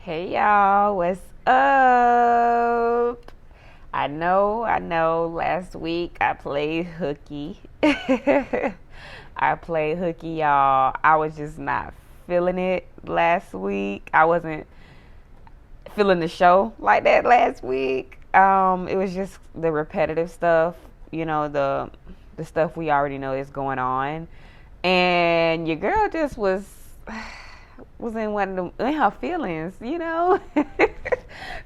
Hey y'all, what's up? I know, last week I played hooky. I played hooky, y'all. I was just not feeling it last week. I wasn't feeling the show like that last week. It was just the repetitive stuff, the stuff we already know is going on. And your girl just was in one of them, in her feelings. So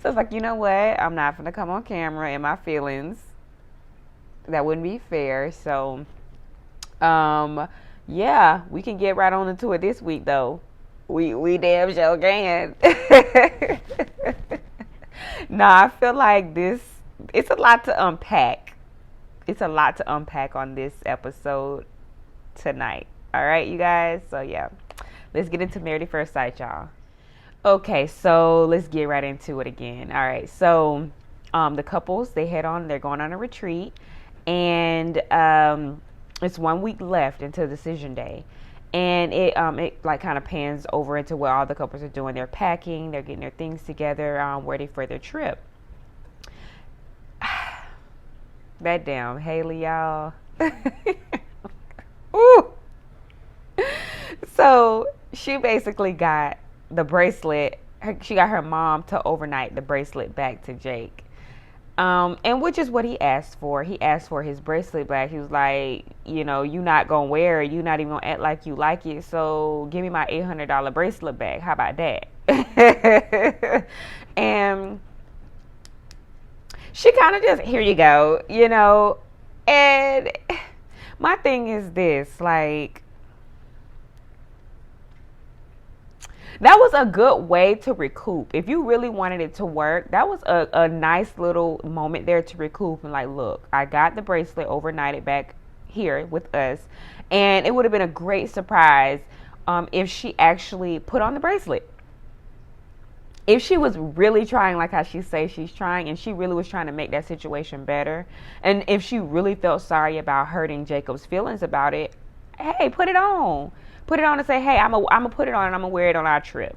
it's like, you know what? I'm not gonna come on camera in my feelings. That wouldn't be fair. So, um, yeah, we can get right on into it this week, though. We damn sure can. Nah, I feel like this. It's a lot to unpack. It's a lot to unpack on this episode tonight. All right, you guys. So yeah, let's get into Married at First Sight, y'all. Okay, so let's get right into it again. All right, so the couples they're going on a retreat, and it's 1 week left until decision day, and it like kind of pans over into what all the couples are doing. They're packing, they're getting their things together, ready for their trip. That damn Hayley, y'all. Ooh. So she basically got the bracelet. She got her mom to overnight the bracelet back to Jake. And which is what he asked for. He asked for his bracelet back. He was like, you not gonna wear it. You not even gonna act like you like it. So give me my $800 bracelet back. How about that? And she kind of just, here you go. And my thing is this, like, that was a good way to recoup. If you really wanted it to work, that was a nice little moment there to recoup and like, look, I got the bracelet overnighted back here with us. And it would have been a great surprise if she actually put on the bracelet. If she was really trying, like how she says she's trying, and she really was trying to make that situation better, and if she really felt sorry about hurting Jacob's feelings about it, hey, put it on. Put it on and say, hey, I'm gonna put it on and I'm gonna wear it on our trip.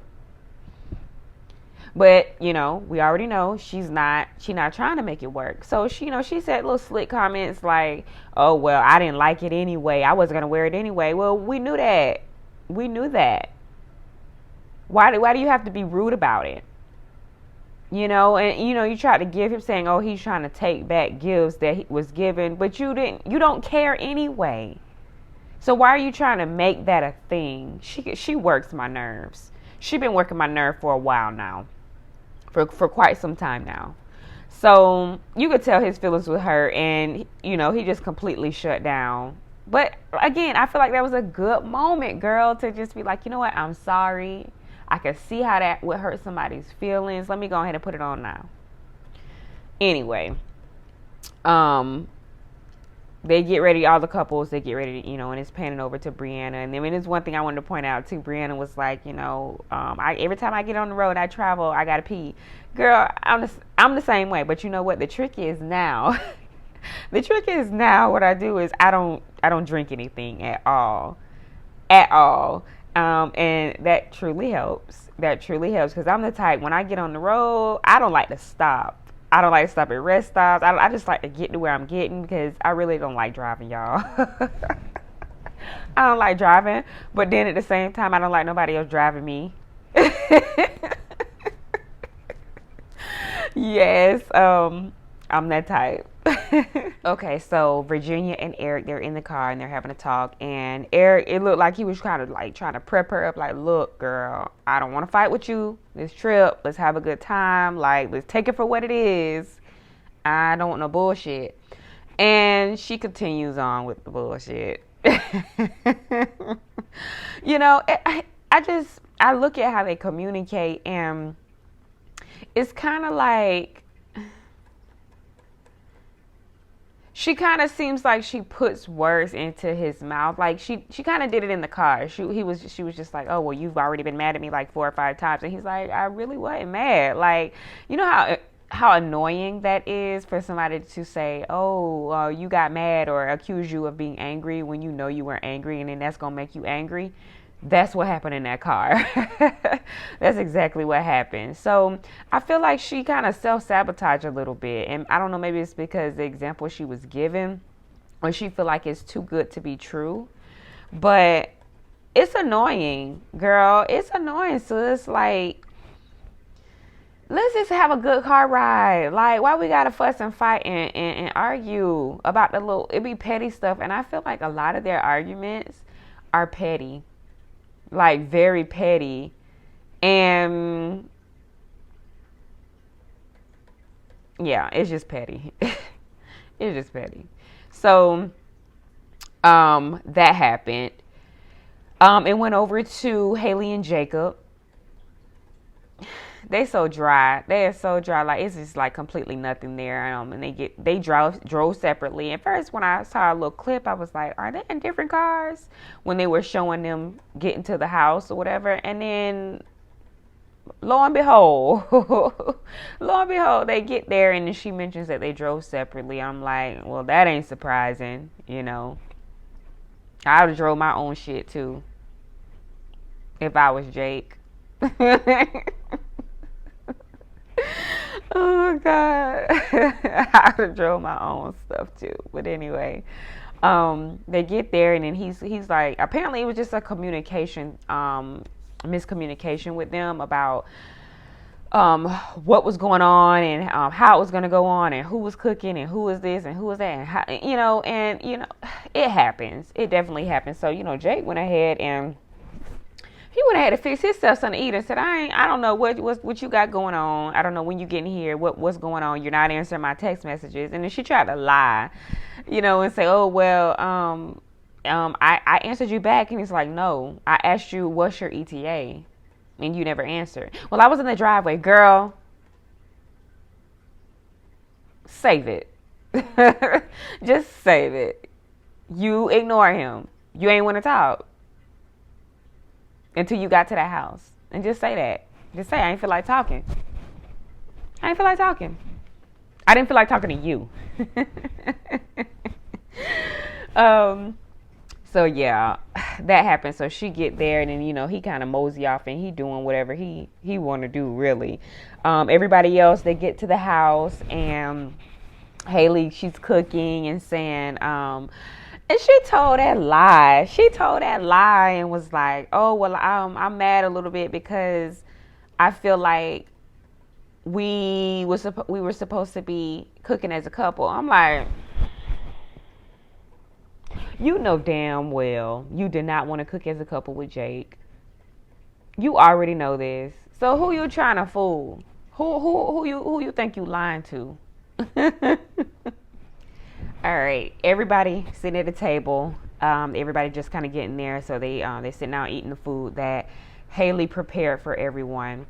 But, we already know she's not trying to make it work. So she said little slick comments like, oh, well, I didn't like it anyway. I wasn't gonna wear it anyway. Well, we knew that. We knew that. Why do you have to be rude about it? And you tried to give him saying, oh, he's trying to take back gifts that he was given, but you don't care anyway. So why are you trying to make that a thing? She works my nerves. She's been working my nerve for a while now, for quite some time now. So you could tell his feelings with her, and he just completely shut down. But again, I feel like that was a good moment, girl, to just be like, you know what? I'm sorry. I can see how that would hurt somebody's feelings. Let me go ahead and put it on now. Anyway, they get ready, all the couples, they get ready, and it's panning over to Brianna. And then there's one thing I wanted to point out too. Brianna was like, every time I get on the road, I travel, I gotta pee. Girl, I'm the same way. But you know what? The trick is now, what I do is I don't drink anything at all. And that truly helps. Because I'm the type, when I get on the road, I don't like to stop. I don't like to stop at rest stops. I just like to get to where I'm getting, because I really don't like driving, y'all. I don't like driving, but then at the same time, I don't like nobody else driving me. Yes, I'm that type. Okay, so Virginia and Eric, they're in the car and they're having a talk, and Eric, it looked like he was kind of like trying to prep her up, like, look, girl, I don't want to fight with you this trip. Let's have a good time. Like, let's take it for what it is. I don't want no bullshit. And she continues on with the bullshit. I look at how they communicate, and it's kind of like, she kind of seems like she puts words into his mouth. Like she kind of did it in the car. She was just like, oh, well, you've already been mad at me like 4 or 5 times. And he's like, I really wasn't mad. Like, you know how annoying that is for somebody to say, oh, you got mad, or accuse you of being angry when you know you weren't angry, and then that's going to make you angry. That's what happened in that car. That's exactly what happened. So I feel like she kind of self-sabotaged a little bit. And I don't know, maybe it's because the example she was given, or she feel like it's too good to be true. But it's annoying, girl. It's annoying. So it's like, let's just have a good car ride. Like, why we gotta fuss and fight and argue about the little, it be petty stuff. And I feel like a lot of their arguments are petty, like very petty. And yeah, it's just petty. It's just petty. So that happened. It went over to Hayley and Jacob. They so dry. They are so dry. Like, it's just like completely nothing there. And they drove separately. At first, when I saw a little clip, I was like, are they in different cars? When they were showing them getting to the house or whatever. And then lo and behold, they get there and then she mentions that they drove separately. I'm like, well, that ain't surprising, you know. I would have drove my own shit too if I was Jake. Oh God. I would have drove my own stuff too. But anyway, they get there and then he's like, apparently it was just a communication, miscommunication with them about what was going on and how it was going to go on and who was cooking and who was this and who was that and how, it happens. It definitely happens. So, Jake went ahead and to fix himself something to eat and said, I don't know what you got going on. I don't know when you getting here, what's going on. You're not answering my text messages. And then she tried to lie, and say, oh, well, I answered you back. And he's like, no, I asked you, what's your ETA? And you never answered. Well, I was in the driveway. Girl, save it. Just save it. You ignore him. You ain't want to talk until you got to that house. And just say that. Just say, I ain't feel like talking. I didn't feel like talking to you. So yeah, that happened. So she get there and then, he kind of mosey off and he doing whatever he want to do, really. Everybody else, they get to the house and Hayley, she's cooking and saying, and she told that lie. And was like, oh, well, I'm mad a little bit because I feel like we were supposed to be cooking as a couple. I'm like, you know damn well you did not want to cook as a couple with Jake. You already know this. So who you trying to fool? Who you think you lying to? All right, everybody sitting at the table. Everybody just kind of getting there. So they sitting down eating the food that Hayley prepared for everyone.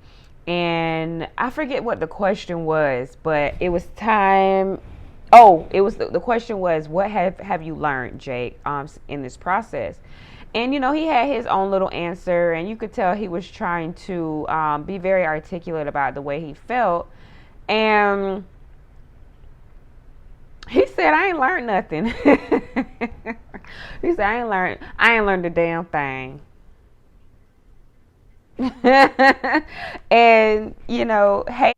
And I forget what the question was, but it was time. Oh, it was the question was, what have you learned, Jake, in this process? And, he had his own little answer, and you could tell he was trying to be very articulate about the way he felt. And he said, I ain't learned nothing. He said, I ain't learned a damn thing. And, hey.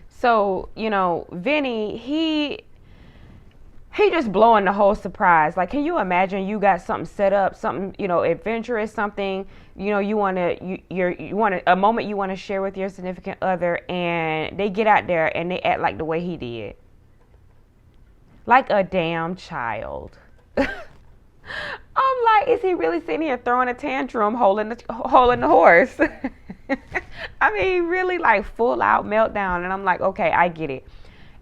So, Vinny, he just blowing the whole surprise. Like, can you imagine you got something set up, something, adventurous, something, you want to, a moment you want to share with your significant other, and they get out there and they act like the way he did. Like a damn child. I'm like, is he really sitting here throwing a tantrum, holding the horse? I mean, really like full out meltdown. And I'm like, okay, I get it.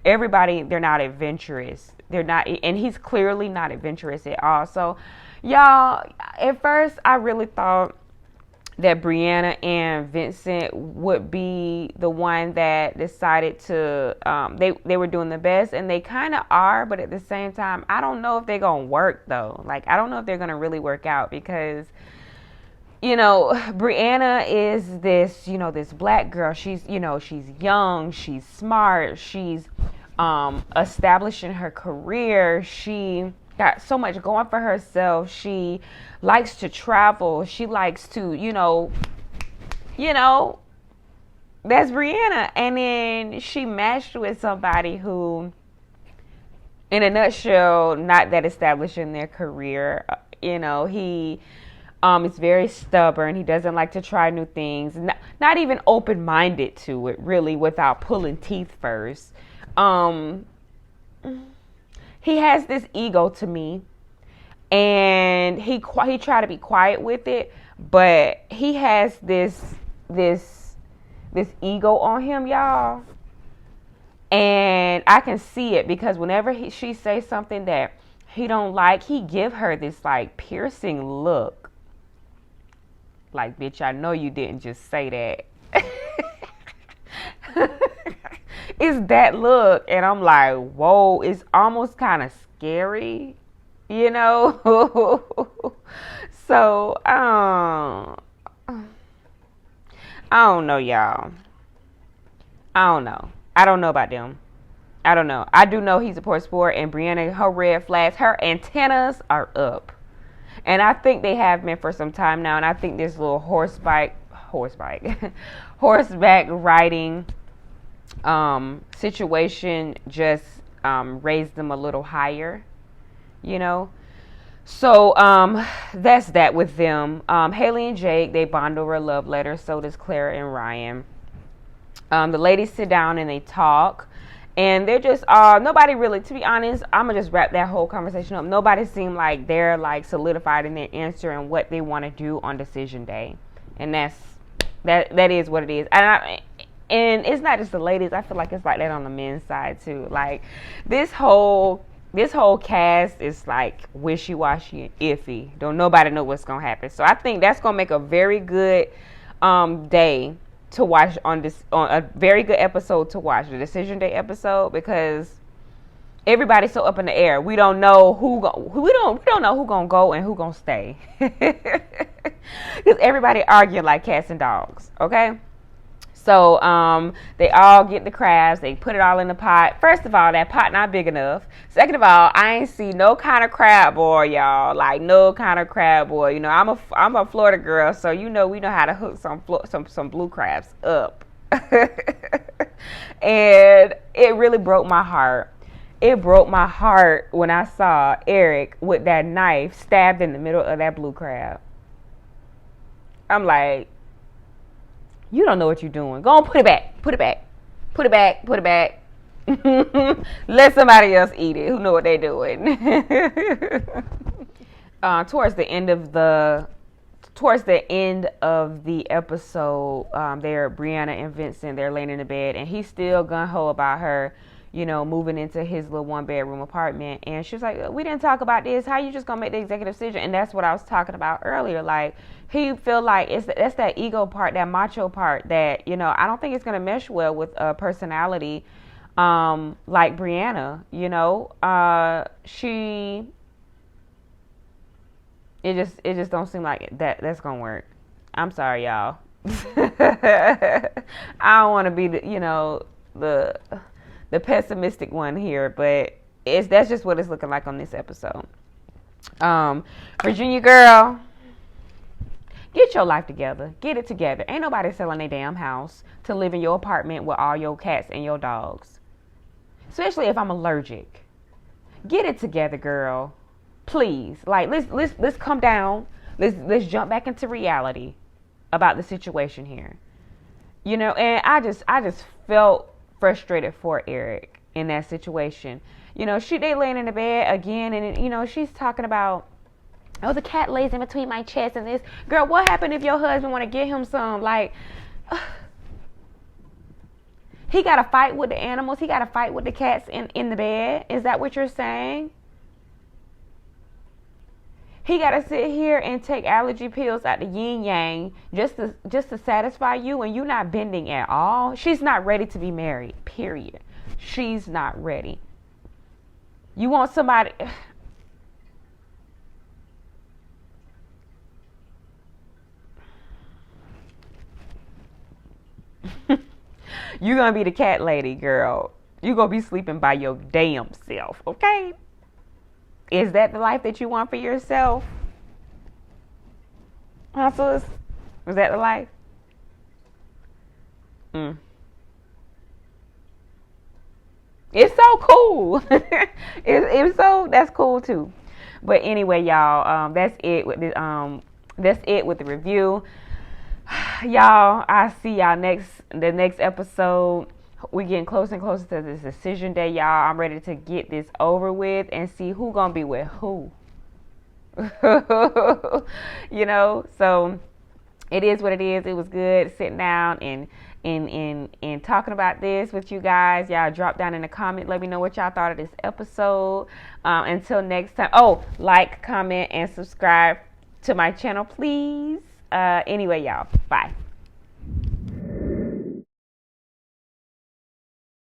Everybody, they're not adventurous. They're not, and he's clearly not adventurous at all. So, y'all, at first, I really thought that Brianna and Vincent would be the one that decided to, they were doing the best, and they kind of are, but at the same time, I don't know if they're going to work, though. Like, I don't know if they're going to really work out because, Brianna is this, this black girl. She's, she's young, she's smart, she's establishing her career. She got so much going for herself. She likes to travel. She likes to, that's Brianna. And then she matched with somebody who, in a nutshell, not that established in their career. He is very stubborn. He doesn't like to try new things. Not even open-minded to it, really, without pulling teeth first. He has this ego to me, and he tried to be quiet with it, but he has this ego on him, y'all. And I can see it because whenever she says something that he don't like, he give her this like piercing look. Like, bitch, I know you didn't just say that. It's that look. And I'm like, whoa, it's almost kind of scary, So, I don't know, y'all. I don't know. I don't know about them. I don't know. I do know he's a poor sport, and Brianna, her red flags, her antennas are up. And I think they have been for some time now. And I think this little horseback riding situation just raised them a little higher, So that's that with them. Hayley and Jake, they bond over a love letter. So does Clara and Ryan. The ladies sit down and they talk. And they're just, nobody really, to be honest, I'm going to just wrap that whole conversation up. Nobody seemed like they're like solidified in their answer and what they want to do on decision day. And that is what it is. And it's not just the ladies. I feel like it's like that on the men's side too. Like this whole cast is like wishy-washy and iffy. Don't nobody know what's going to happen. So I think that's going to make a very good day to watch on a very good episode to watch, the decision day episode, because everybody's so up in the air. We don't know who gonna go and who gonna stay, because everybody arguing like cats and dogs. Okay, so they all get the crabs. They put it all in the pot. First of all, that pot not big enough. Second of all, I ain't see no kind of crab boil, y'all. Like no kind of crab boil. I'm a Florida girl, so we know how to hook some blue crabs up. And it really broke my heart. It broke my heart when I saw Eric with that knife stabbed in the middle of that blue crab. I'm like, you don't know what you're doing. Go on, put it back. Put it back. Put it back. Put it back. Let somebody else eat it who know what they're doing. Towards the end of the episode, they're Brianna and Vincent. They're laying in the bed, and he's still gung-ho about her, moving into his little 1-bedroom apartment. And she's like, we didn't talk about this. How you just gonna make the executive decision? And that's what I was talking about earlier. Like, he feel like that's that ego part, that macho part that, I don't think it's gonna mesh well with a personality like Brianna. It just don't seem like that's gonna work. I'm sorry, y'all. I don't want to be the pessimistic one here, but that's just what it's looking like on this episode. Virginia girl, get your life together. Get it together. Ain't nobody selling their damn house to live in your apartment with all your cats and your dogs. Especially if I'm allergic. Get it together, girl. Please. Like, let's come down. Let's jump back into reality about the situation here. And I just felt frustrated for Eric in that situation. They laying in the bed again, and she's talking about, oh, the cat lays in between my chest and this. Girl, what happened if your husband want to get him some? Like, he got to fight with the animals. He got to fight with the cats in the bed. Is that what you're saying? He got to sit here and take allergy pills out the yin yang just to satisfy you, and you're not bending at all. She's not ready to be married, period. She's not ready. You want somebody... You're going to be the cat lady, girl. You gonna be sleeping by your damn self, okay? Is that the life that you want for yourself? Hustlers? Is that the life? It's so cool. That's cool too. But anyway, y'all, that's it with the review. Y'all, I see y'all the next episode. We getting closer and closer to this decision day, y'all. I'm ready to get this over with and see who gonna be with who. So it is what it is. It was good sitting down and talking about this with you guys. Y'all drop down in the comment. Let me know what y'all thought of this episode. Until next time. Oh, like, comment, and subscribe to my channel, please. Anyway, y'all. Bye.